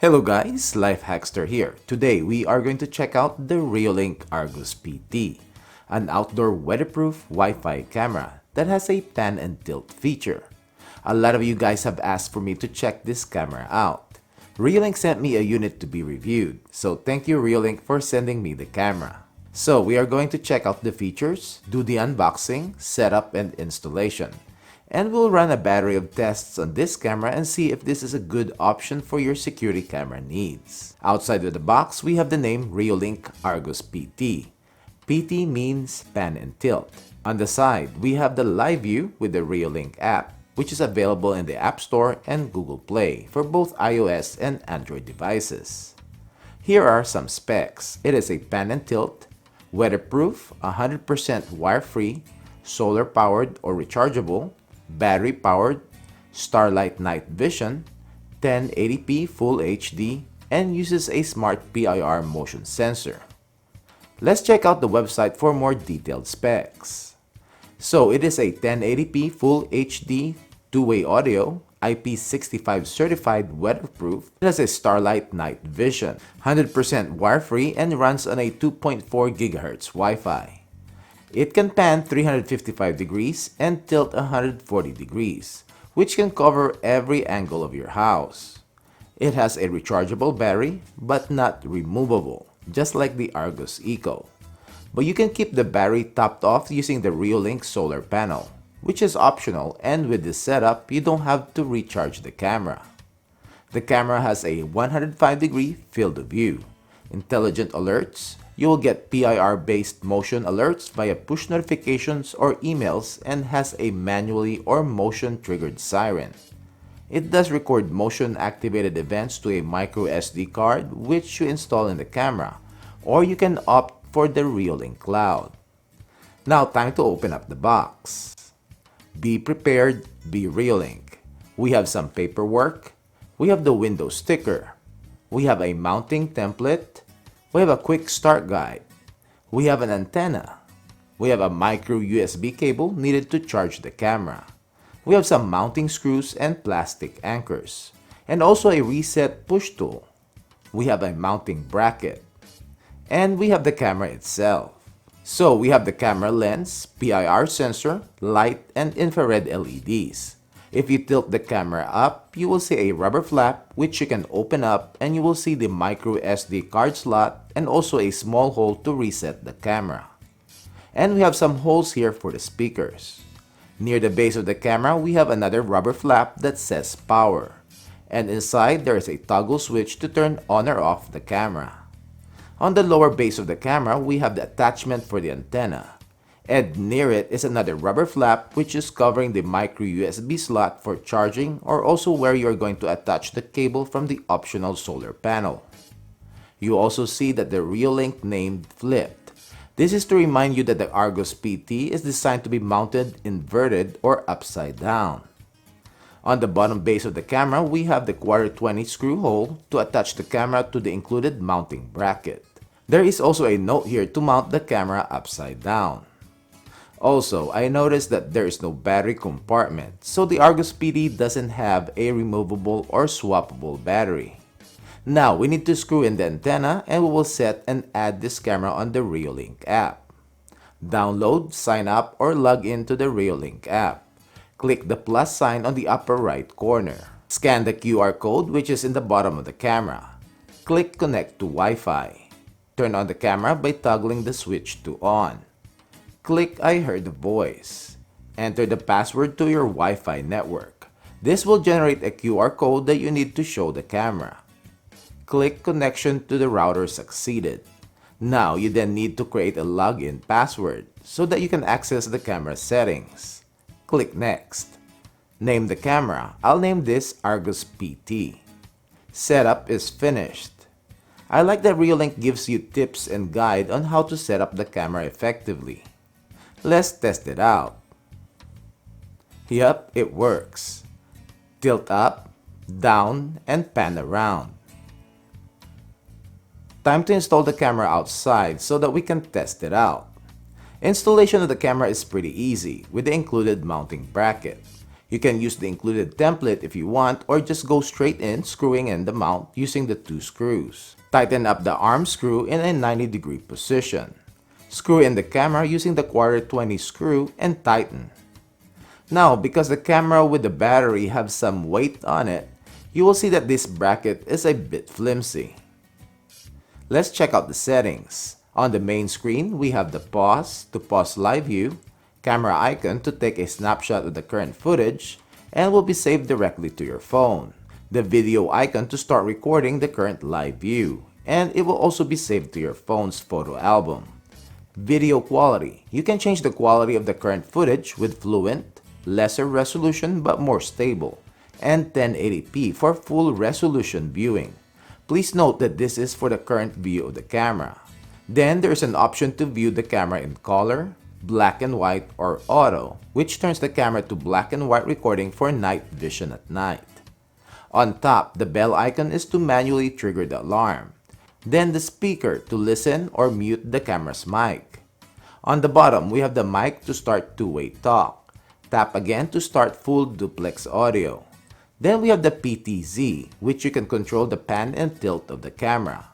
Hello guys, Life Hackster here. Today we are going to check out the Reolink Argus PT, an outdoor weatherproof Wi-Fi camera that has a pan and tilt feature. A lot of you guys have asked for me to check this camera out. Reolink sent me a unit to be reviewed, so thank you Reolink for sending me the camera. So we are going to check out the features, do the unboxing, setup and installation. And we'll run a battery of tests on this camera and see if this is a good option for your security camera needs. Outside of the box, we have the name Reolink Argus PT. PT means pan and tilt. On the side, we have the live view with the Reolink app, which is available in the App Store and Google Play for both iOS and Android devices. Here are some specs. It is a pan and tilt, weatherproof, 100% wire-free, solar-powered or rechargeable, battery-powered, starlight night vision, 1080p Full HD, and uses a smart PIR motion sensor. Let's check out the website for more detailed specs. So it is a 1080p Full HD two-way audio, IP65 certified weatherproof. It has a starlight night vision, 100% wire-free, and runs on a 2.4 GHz Wi-Fi. It can pan 355 degrees and tilt 140 degrees, which can cover every angle of your house. It has a rechargeable battery, but not removable, just like the Argus Eco. But you can keep the battery topped off using the Reolink solar panel, which is optional, and with this setup, you don't have to recharge the camera. The camera has a 105-degree field of view, intelligent alerts. You will get PIR-based motion alerts via push notifications or emails, and has a manually or motion-triggered siren. It does record motion-activated events to a micro SD card, which you install in the camera, or you can opt for the Reolink Cloud. Now time to open up the box. Be prepared, be Reolink. We have some paperwork. We have the window sticker. We have a mounting template. We have a quick start guide. We have an antenna. We have a micro USB cable needed to charge the camera. We have some mounting screws and plastic anchors, and also a reset push tool. We have a mounting bracket. And we have the camera itself. So we have the camera lens, PIR sensor, light, and infrared LEDs. If you tilt the camera up, you will see a rubber flap which you can open up, and you will see the micro SD card slot and also a small hole to reset the camera. And we have some holes here for the speakers. Near the base of the camera, we have another rubber flap that says power. And inside, there is a toggle switch to turn on or off the camera. On the lower base of the camera, we have the attachment for the antenna. And near it is another rubber flap which is covering the micro USB slot for charging, or also where you are going to attach the cable from the optional solar panel. You also see that the Reolink name flipped. This is to remind you that the Argus PT is designed to be mounted inverted or upside down. On the bottom base of the camera, we have the 1/4 screw hole to attach the camera to the included mounting bracket. There is also a note here to mount the camera upside down. Also, I noticed that there is no battery compartment, so the Argus PD doesn't have a removable or swappable battery. Now, we need to screw in the antenna, and we will set and add this camera on the Reolink app. Download, sign up, or log into the Reolink app. Click the plus sign on the upper right corner. Scan the QR code which is in the bottom of the camera. Click Connect to Wi-Fi. Turn on the camera by toggling the switch to on. Click I heard a voice. Enter the password to your Wi-Fi network. This will generate a QR code that you need to show the camera. Click connection to the router succeeded. Now you then need to create a login password so that you can access the camera settings. Click next. Name the camera. I'll name this Argus PT. Setup is finished. I like that Reolink gives you tips and guide on how to set up the camera effectively. Let's test it out. Yup, it works. Tilt up, down, and pan around. Time to install the camera outside so that we can test it out. Installation of the camera is pretty easy with the included mounting bracket. You can use the included template if you want, or just go straight in, screwing in the mount using the 2 screws. Tighten up the arm screw in a 90-degree position. Screw in the camera using the 1/4 screw and tighten. Now, because the camera with the battery have some weight on it, you will see that this bracket is a bit flimsy. Let's check out the settings. On the main screen, we have the pause to pause live view, camera icon to take a snapshot of the current footage, and will be saved directly to your phone. The video icon to start recording the current live view, and it will also be saved to your phone's photo album. Video quality. You can change the quality of the current footage with fluent, lesser resolution but more stable, and 1080p for full resolution viewing. Please note that this is for the current view of the camera. Then there is an option to view the camera in color, black and white, or auto, which turns the camera to black and white recording for night vision at night. On top, the bell icon is to manually trigger the alarm. Then the speaker to listen or mute the camera's mic. On the bottom, we have the mic to start two-way talk. Tap again to start full duplex audio. Then we have the PTZ, which you can control the pan and tilt of the camera.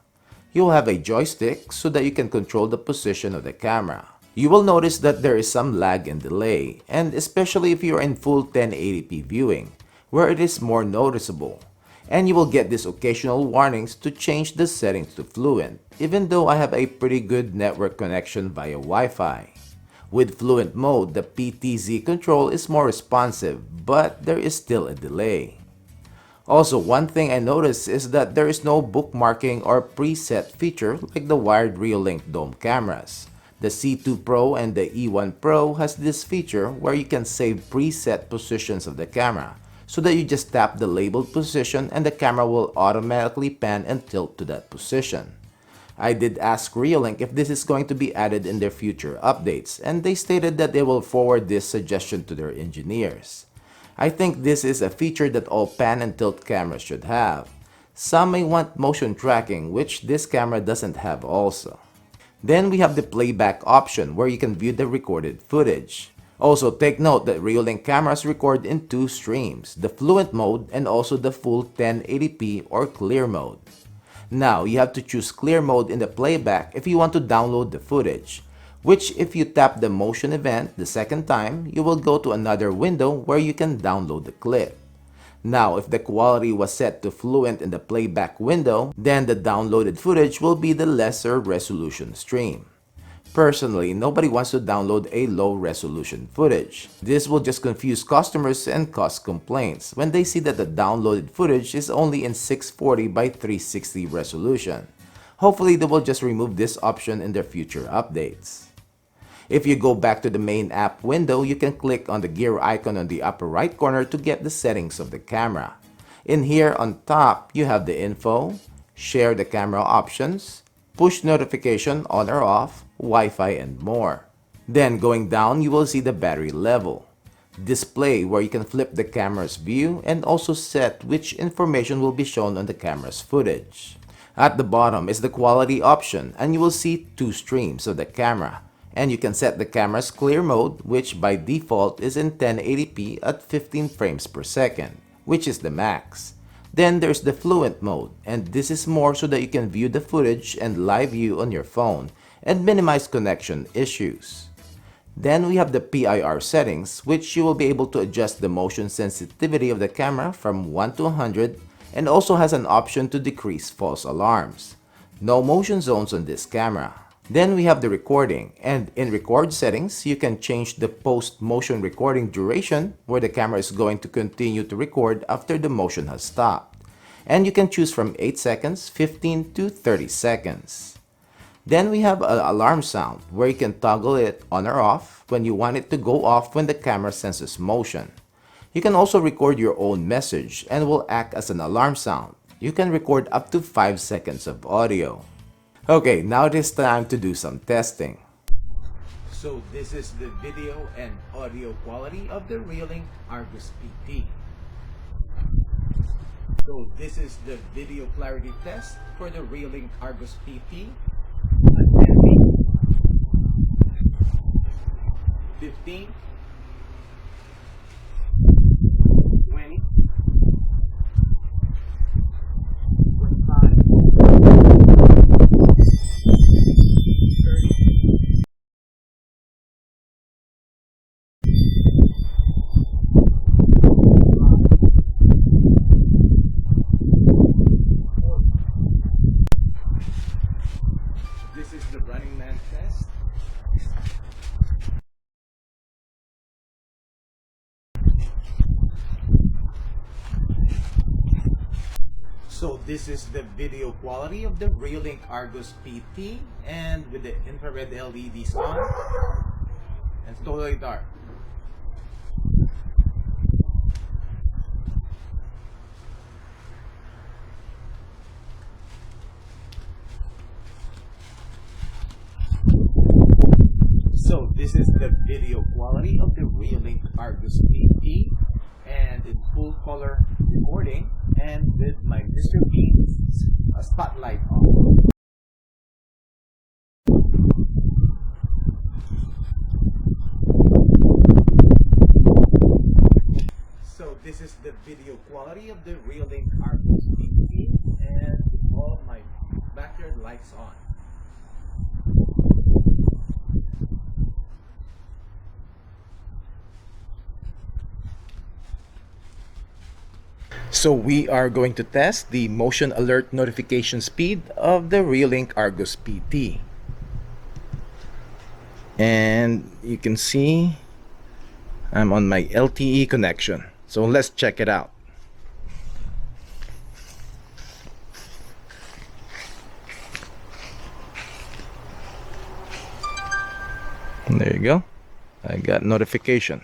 You will have a joystick so that you can control the position of the camera. You will notice that there is some lag and delay, and especially if you are in full 1080p viewing, where it is more noticeable. And you will get these occasional warnings to change the settings to fluent, even though I have a pretty good network connection via Wi-Fi. With fluent mode, the PTZ control is more responsive, but there is still a delay. Also, one thing I noticed is that there is no bookmarking or preset feature like the wired Reolink Dome cameras. The C2 Pro and the E1 Pro has this feature where you can save preset positions of the camera, so that you just tap the labeled position and the camera will automatically pan and tilt to that position. I did ask Reolink if this is going to be added in their future updates, and they stated that they will forward this suggestion to their engineers. I think this is a feature that all pan and tilt cameras should have. Some may want motion tracking, which this camera doesn't have also. Then we have the playback option where you can view the recorded footage. Also, take note that Reolink cameras record in 2 streams, the fluent mode and also the full 1080p or clear mode. Now, you have to choose clear mode in the playback if you want to download the footage, which if you tap the motion event the second time, you will go to another window where you can download the clip. Now, if the quality was set to fluent in the playback window, then the downloaded footage will be the lesser resolution stream. Personally, nobody wants to download a low-resolution footage. This will just confuse customers and cause complaints when they see that the downloaded footage is only in 640 by 360 resolution. Hopefully, they will just remove this option in their future updates. If you go back to the main app window, you can click on the gear icon on the upper right corner to get the settings of the camera. In here on top, you have the info, share the camera options, push notification on or off, Wi-Fi, and more. Then going down, you will see the battery level, display where you can flip the camera's view and also set which information will be shown on the camera's footage. At the bottom is the quality option and you will see 2 streams of the camera. And you can set the camera's clear mode, which by default is in 1080p at 15 frames per second, which is the max. Then there's the fluent mode, and this is more so that you can view the footage and live view on your phone and minimize connection issues. Then we have the PIR settings, which you will be able to adjust the motion sensitivity of the camera from 1 to 100 and also has an option to decrease false alarms. No motion zones on this camera. Then we have the recording, and in record settings, you can change the post-motion recording duration where the camera is going to continue to record after the motion has stopped. And you can choose from 8 seconds, 15 to 30 seconds. Then we have an alarm sound where you can toggle it on or off when you want it to go off when the camera senses motion. You can also record your own message and will act as an alarm sound. You can record up to 5 seconds of audio. Okay, now it is time to do some testing. So this is the video and audio quality of the Reolink Argus PT. So this is the video clarity test for the Reolink Argus PT at 10 15 So this is the video quality of the Reolink Argus PT, and with the infrared LEDs on, and it's totally dark. So this is the video quality of the Reolink Argus PT, and in full color recording, and with my Mr. Bean's spotlight on. So this is the video quality of the Reolink Argus PT, and all my backyard lights on. So we are going to test the motion alert notification speed of the Reolink Argus PT. And you can see I'm on my LTE connection. So let's check it out. And there you go. I got notification.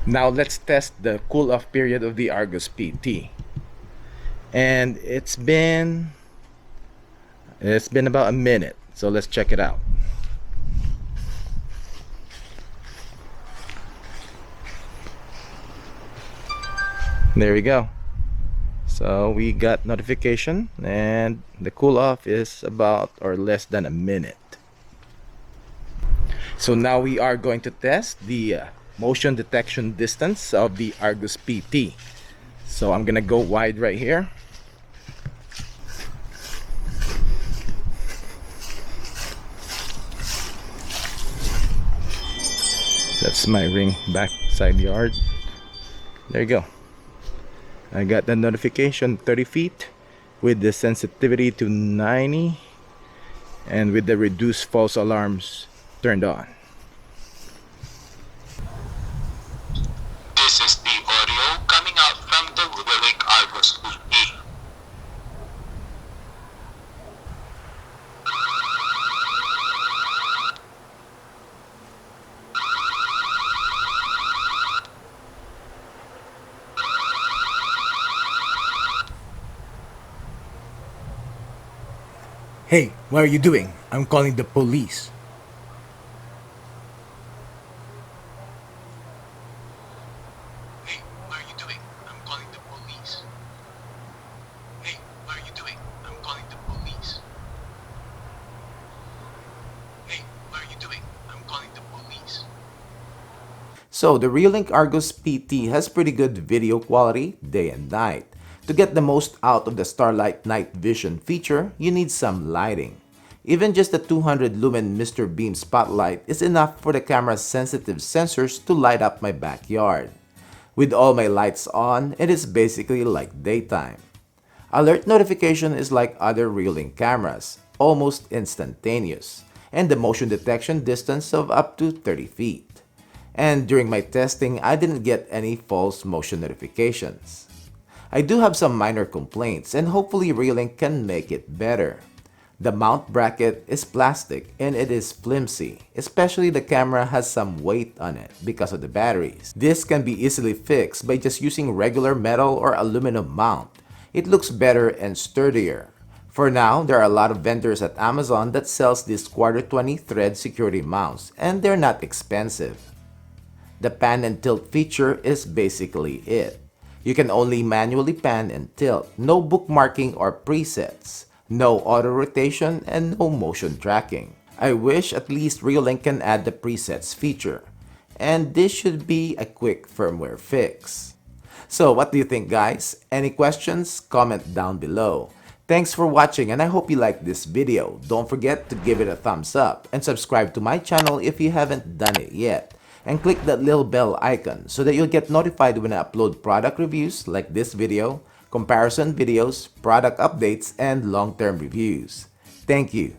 Now let's test the cool off period of the Argus PT. And it's been about a minute. So let's check it out. There we go. So we got notification, and the cool off is about or less than a minute. So now we are going to test the motion detection distance of the Argus PT. So I'm gonna go wide right here. That's my ring backside yard. There you go. I got the notification 30 feet with the sensitivity to 90 and with the reduced false alarms turned on. This is the audio coming out from the Reolink Argus PT. Hey, what are you doing? I'm calling the police. Hey, what are you doing? I'm calling the police. Hey, what are you doing? I'm calling the police. Hey, what are you doing? I'm calling the police. So the Reolink Argus PT has pretty good video quality day and night. To get the most out of the Starlight Night Vision feature, you need some lighting. Even just the 200 lumen Mr. Beam spotlight is enough for the camera's sensitive sensors to light up my backyard. With all my lights on, it is basically like daytime. Alert notification is like other Reolink cameras, almost instantaneous, and the motion detection distance of up to 30 feet. And during my testing, I didn't get any false motion notifications. I do have some minor complaints, and hopefully Reolink can make it better. The mount bracket is plastic and it is flimsy, especially the camera has some weight on it because of the batteries. This can be easily fixed by just using regular metal or aluminum mount. It looks better and sturdier. For now, there are a lot of vendors at Amazon that sells these quarter 20 thread security mounts, and they're not expensive. The pan and tilt feature is basically it. You can only manually pan and tilt, no bookmarking or presets, no auto rotation, and no motion tracking. I wish at least Reolink can add the presets feature, and this should be a quick firmware fix. So what do you think, guys? Any questions? Comment down below. Thanks for watching, and I hope you liked this video. Don't forget to give it a thumbs up and subscribe to my channel if you haven't done it yet. And click that little bell icon so that you'll get notified when I upload product reviews like this video, comparison videos, product updates, and long-term reviews. Thank you.